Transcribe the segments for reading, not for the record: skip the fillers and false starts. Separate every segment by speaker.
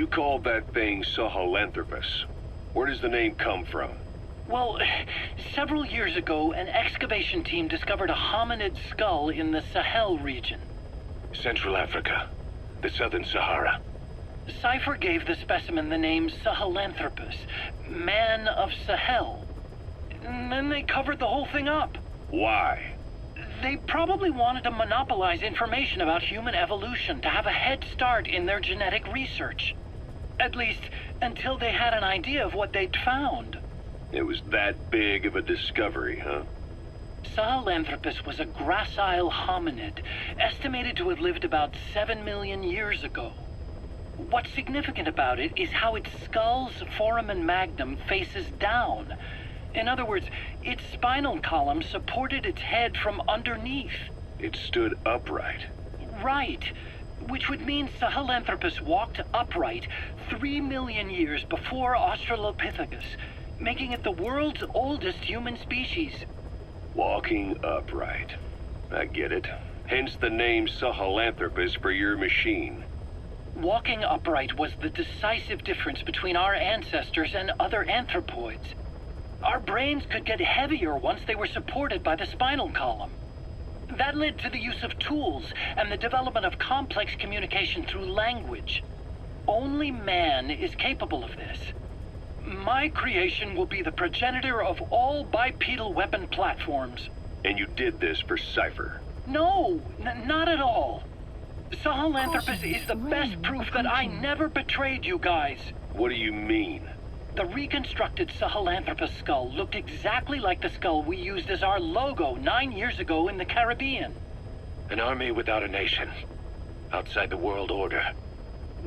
Speaker 1: called that thing Sahelanthropus. Where does the name come from?
Speaker 2: Well, several years ago, an excavation team discovered a hominid skull in the Sahel region.
Speaker 1: Central Africa. The Southern Sahara.
Speaker 2: Cypher gave the specimen the name Sahelanthropus, Man of Sahel. And then they covered the whole thing up.
Speaker 1: Why?
Speaker 2: They probably wanted to monopolize information about human evolution to have a head start in their genetic research. At least, until they had an idea of what they'd found.
Speaker 1: It was that big of a discovery, huh?
Speaker 2: Sahelanthropus was a gracile hominid, estimated to have lived about 7 million years ago. What's significant about it is how its skull's foramen magnum faces down. In other words, its spinal column supported its head from underneath.
Speaker 1: It stood upright.
Speaker 2: Right. Which would mean Sahelanthropus walked upright 3 million years before Australopithecus, making it the world's oldest human species.
Speaker 1: Walking upright. I get it. Hence the name Sahelanthropus for your machine.
Speaker 2: Walking upright was the decisive difference between our ancestors and other anthropoids. Our brains could get heavier once they were supported by the spinal column. That led to the use of tools and the development of complex communication through language. Only man is capable of this. My creation will be the progenitor of all bipedal weapon platforms.
Speaker 1: And you did this for Cypher?
Speaker 2: No, not at all. Sahelanthropus is the best proof that I never betrayed you guys.
Speaker 1: What do you mean?
Speaker 2: The reconstructed Sahelanthropus skull looked exactly like the skull we used as our logo 9 years ago in the Caribbean.
Speaker 1: An army without a nation. Outside the world order.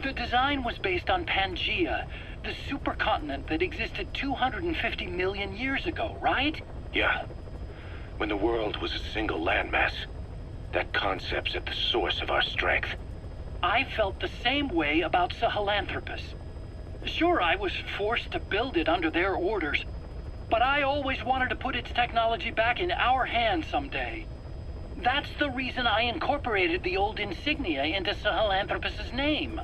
Speaker 2: The design was based on Pangaea, the supercontinent that existed 250 million years ago, right?
Speaker 1: Yeah. When the world was a single landmass. That concept's at the source of our strength.
Speaker 2: I felt the same way about Sahelanthropus. Sure, I was forced to build it under their orders, but I always wanted to put its technology back in our hands someday. That's the reason I incorporated the old insignia into Sahelanthropus's name.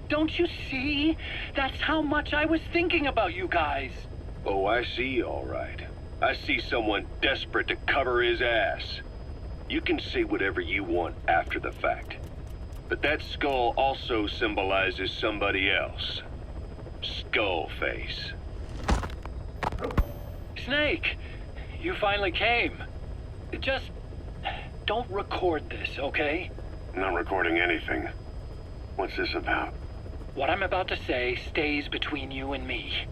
Speaker 2: Don't you see? That's how much I was thinking about you guys.
Speaker 1: Oh, I see, all right. I see someone desperate to cover his ass. You can say whatever you want after the fact. But that skull also symbolizes somebody else. Skullface.
Speaker 2: Snake, you finally came. Just don't record this, okay?
Speaker 1: Not recording anything. What's this about?
Speaker 2: What I'm about to say stays between you and me.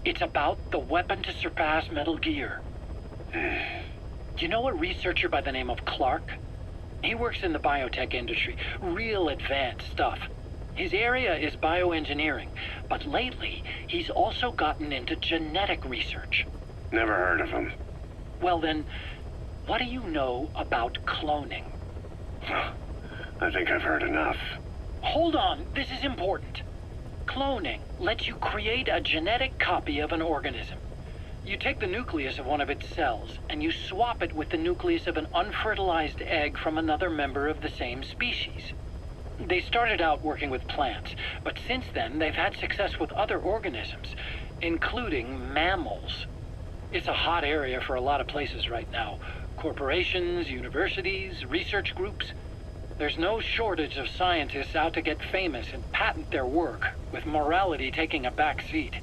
Speaker 2: It's about the weapon to surpass Metal Gear. You know a researcher by the name of Clark? He works in the biotech industry, real advanced stuff. His area is bioengineering, but lately he's also gotten into genetic research.
Speaker 1: Never heard of him.
Speaker 2: Well then, what do you know about cloning?
Speaker 1: I think I've heard enough.
Speaker 2: Hold on, this is important. Cloning lets you create a genetic copy of an organism. You take the nucleus of one of its cells, and you swap it with the nucleus of an unfertilized egg from another member of the same species. They started out working with plants, but since then they've had success with other organisms, including mammals. It's a hot area for a lot of places right now. Corporations, universities, research groups. There's no shortage of scientists out to get famous and patent their work, with morality taking a back seat.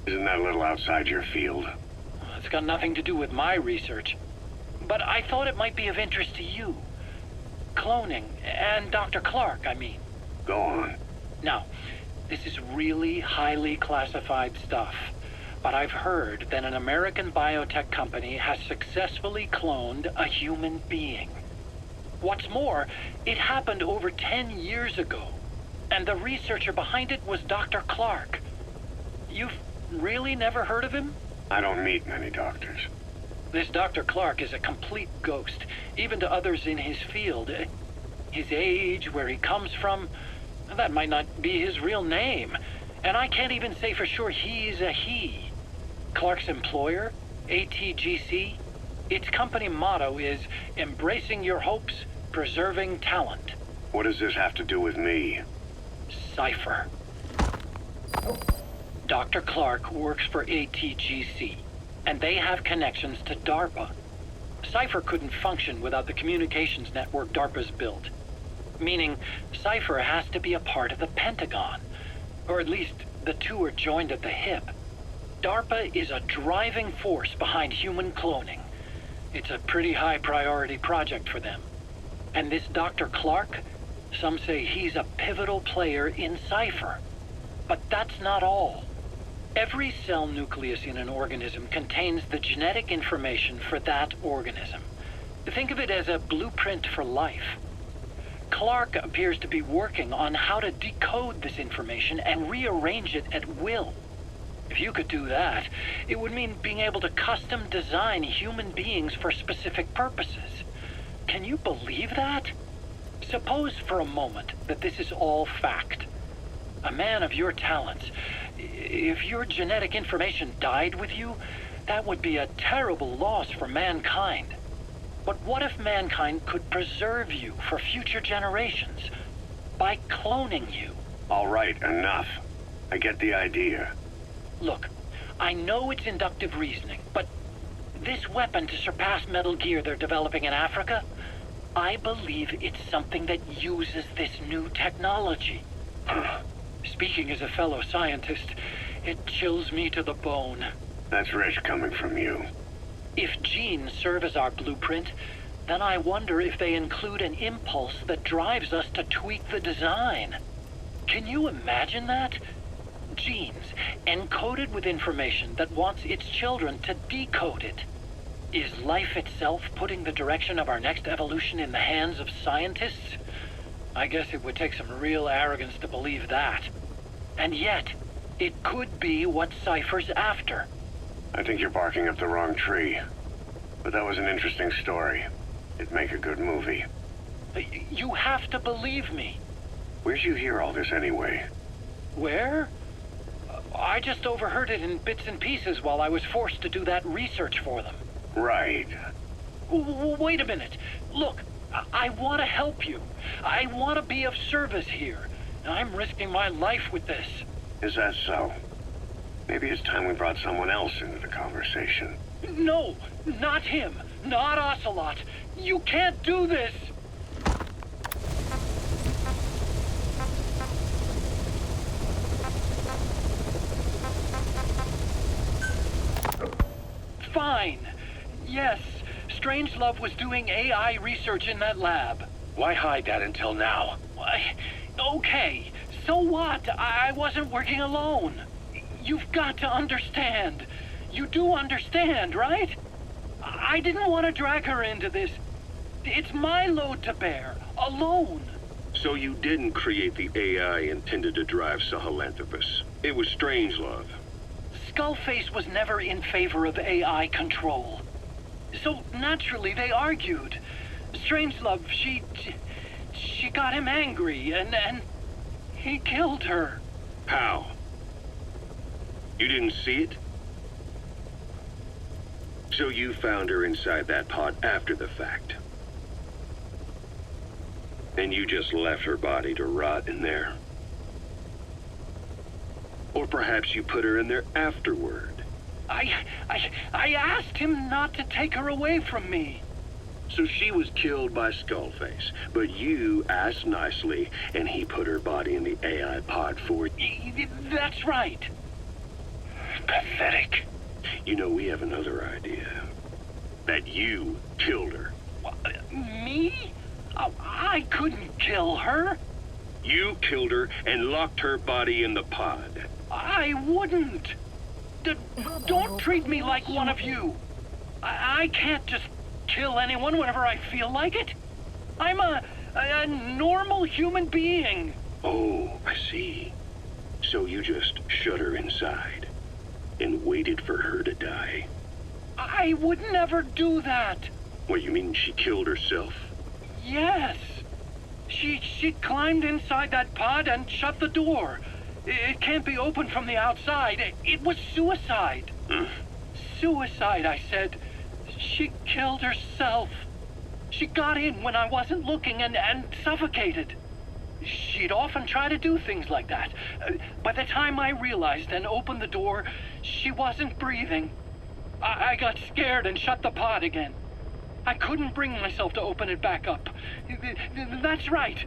Speaker 1: Isn't that a little outside your field?
Speaker 2: It's got nothing to do with my research. But I thought it might be of interest to you. Cloning, and Dr. Clark, I mean.
Speaker 1: Go on.
Speaker 2: Now, this is really highly classified stuff. But I've heard that an American biotech company has successfully cloned a human being. What's more, it happened over 10 years ago. And the researcher behind it was Dr. Clark. You've really never heard of him?
Speaker 1: I don't meet many doctors.
Speaker 2: This Dr. Clark is a complete ghost, even to others in his field. His age, where he comes from, that might not be his real name. And I can't even say for sure he's a he. Clark's employer, ATGC, its company motto is embracing your hopes, preserving talent.
Speaker 1: What does this have to do with me?
Speaker 2: Cypher. Dr. Clark works for ATGC, and they have connections to DARPA. Cypher couldn't function without the communications network DARPA's built. Meaning, Cypher has to be a part of the Pentagon. Or at least, the two are joined at the hip. DARPA is a driving force behind human cloning. It's a pretty high priority project for them. And this Dr. Clark, some say he's a pivotal player in Cypher. But that's not all. Every cell nucleus in an organism contains the genetic information for that organism. Think of it as a blueprint for life. Clark appears to be working on how to decode this information and rearrange it at will. If you could do that, it would mean being able to custom design human beings for specific purposes. Can you believe that? Suppose for a moment that this is all fact. A man of your talents, if your genetic information died with you, that would be a terrible loss for mankind. But what if mankind could preserve you for future generations by cloning you?
Speaker 1: All right, enough. I get the idea.
Speaker 2: Look, I know it's inductive reasoning, but this weapon to surpass Metal Gear they're developing in Africa, I believe it's something that uses this new technology. Speaking as a fellow scientist, it chills me to the bone.
Speaker 1: That's rich coming from you.
Speaker 2: If genes serve as our blueprint, then I wonder if they include an impulse that drives us to tweak the design. Can you imagine that? Genes, encoded with information that wants its children to decode it. Is life itself putting the direction of our next evolution in the hands of scientists? I guess it would take some real arrogance to believe that. And yet, it could be what Cypher's after.
Speaker 1: I think you're barking up the wrong tree. But that was an interesting story. It'd make a good movie.
Speaker 2: You have to believe me.
Speaker 1: Where'd you hear all this anyway?
Speaker 2: Where? I just overheard it in bits and pieces while I was forced to do that research for them.
Speaker 1: Right.
Speaker 2: Wait a minute. Look, I want to help you. I want to be of service here. I'm risking my life with this.
Speaker 1: Is that so? Maybe it's time we brought someone else into the conversation.
Speaker 2: No, not him. Not Ocelot. You can't do this. Fine. Yes, Strangelove was doing AI research in that lab.
Speaker 1: Why hide that until now?
Speaker 2: Okay, so what? I wasn't working alone. You've got to understand. You do understand, right? I didn't want to drag her into this. It's my load to bear, alone.
Speaker 1: So you didn't create the AI intended to drive Sahelanthropus. It was Strangelove.
Speaker 2: Skullface was never in favor of AI control. So naturally they argued. Strangelove, she got him angry and he killed her.
Speaker 1: How? You didn't see it? So you found her inside that pod after the fact. And you just left her body to rot in there. Or perhaps you put her in there afterward.
Speaker 2: I asked him not to take her away from me.
Speaker 1: So she was killed by Skullface, but you asked nicely, and he put her body in the AI pod for you.
Speaker 2: That's right.
Speaker 1: Pathetic. You know, we have another idea. That you killed her.
Speaker 2: Me? I couldn't kill her.
Speaker 1: You killed her and locked her body in the pod.
Speaker 2: I wouldn't. Don't treat me like one of you. I can't just kill anyone whenever I feel like it. I'm a normal human being.
Speaker 1: Oh, I see. So you just shut her inside and waited for her to die.
Speaker 2: I would never do that.
Speaker 1: What, you mean she killed herself?
Speaker 2: Yes. She climbed inside that pod and shut the door. It can't be opened from the outside. It was suicide. Suicide, I said. She killed herself. She got in when I wasn't looking and suffocated. She'd often try to do things like that. By the time I realized and opened the door, she wasn't breathing. I got scared and shut the pod again. I couldn't bring myself to open it back up. That's right.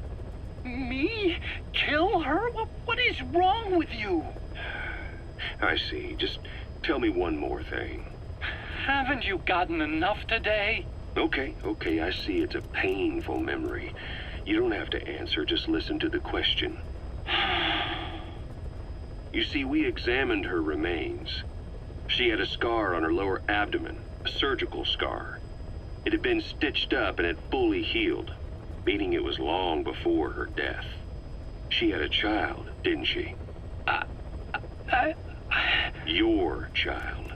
Speaker 2: Me? Kill her? What is wrong with you?
Speaker 1: I see. Just tell me one more thing.
Speaker 2: Haven't you gotten enough today?
Speaker 1: Okay, I see it's a painful memory. You don't have to answer, just listen to the question. You see, we examined her remains. She had a scar on her lower abdomen, a surgical scar. It had been stitched up and had fully healed, meaning it was long before her death. She had a child, didn't she? Your child.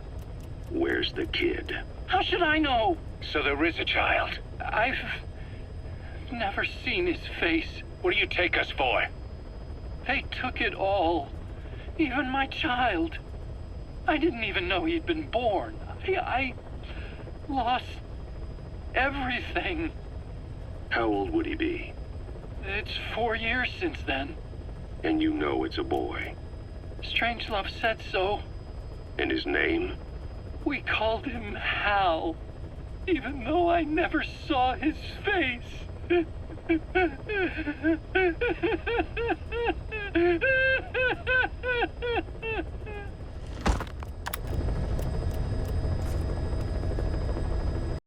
Speaker 1: Where's the kid?
Speaker 2: How should I know?
Speaker 1: So there is a child.
Speaker 2: I've never seen his face.
Speaker 1: What do you take us for?
Speaker 2: They took it all. Even my child. I didn't even know he'd been born. I lost everything.
Speaker 1: How old would he be?
Speaker 2: It's 4 years since then.
Speaker 1: And you know it's a boy.
Speaker 2: Strangelove said so.
Speaker 1: And his name?
Speaker 2: We called him Hal, even though I never saw his face.